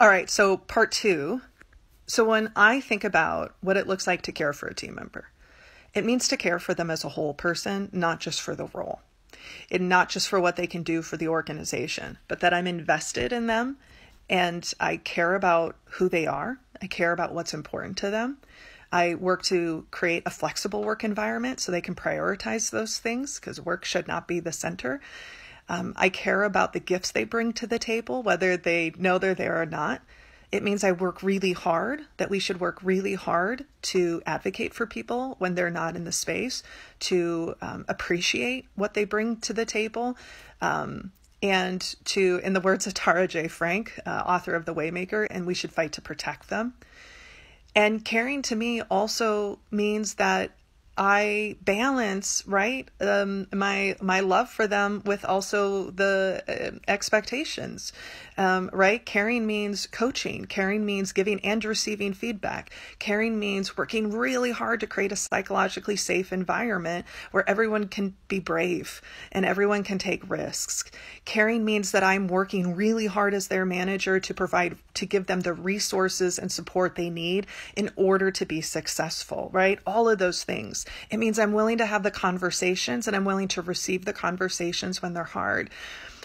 All right, so part two. So when I think about what it looks like to care for a team member, it means to care for them as a whole person, not just for the role, and not just for what they can do for the organization, but that I'm invested in them and I care about who they are. I care about what's important to them. I work to create a flexible work environment so they can prioritize those things because work should not be the center. I care about the gifts they bring to the table, whether they know they're there or not. It means I work really hard, that we should work really hard to advocate for people when they're not in the space, to appreciate what they bring to the table, and to, in the words of Tara J. Frank, author of The Waymaker, and we should fight to protect them. And caring to me also means that I balance, right, my love for them with also the expectations, right? Caring means coaching. Caring means giving and receiving feedback. Caring means working really hard to create a psychologically safe environment where everyone can be brave and everyone can take risks. Caring means that I'm working really hard as their manager to give them the resources and support they need in order to be successful, right? All of those things. It means I'm willing to have the conversations and I'm willing to receive the conversations when they're hard.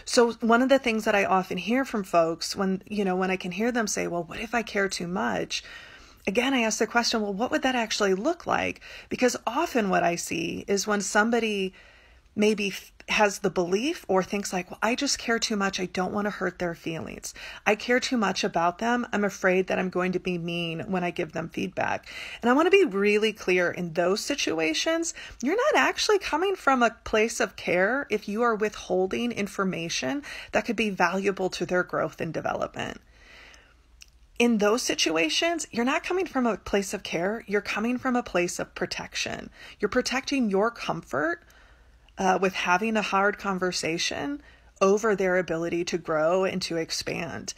So one of the things that I often hear from folks when I can hear them say, well, what if I care too much? Again, I ask the question, well, what would that actually look like? Because often what I see is when somebody maybe has the belief or thinks like, well, I just care too much. I don't want to hurt their feelings. I care too much about them. I'm afraid that I'm going to be mean when I give them feedback. And I want to be really clear in those situations, you're not actually coming from a place of care if you are withholding information that could be valuable to their growth and development. In those situations, you're not coming from a place of care. You're coming from a place of protection. You're protecting your comfort with having a hard conversation over their ability to grow and to expand.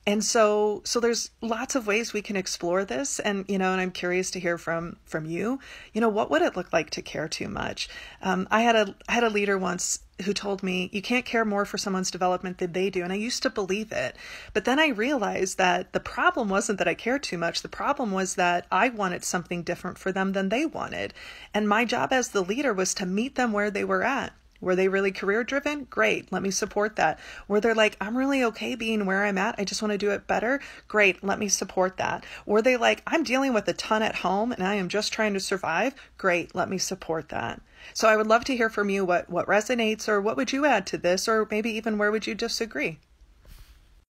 And so there's lots of ways we can explore this. And, and I'm curious to hear from you, what would it look like to care too much? I had a leader once who told me, you can't care more for someone's development than they do. And I used to believe it. But then I realized that the problem wasn't that I cared too much. The problem was that I wanted something different for them than they wanted. And my job as the leader was to meet them where they were at. Were they really career driven? Great. Let me support that. Were they like, I'm really okay being where I'm at. I just want to do it better. Great. Let me support that. Were they like, I'm dealing with a ton at home and I am just trying to survive. Great. Let me support that. So I would love to hear from you what resonates or what would you add to this, or maybe even where would you disagree?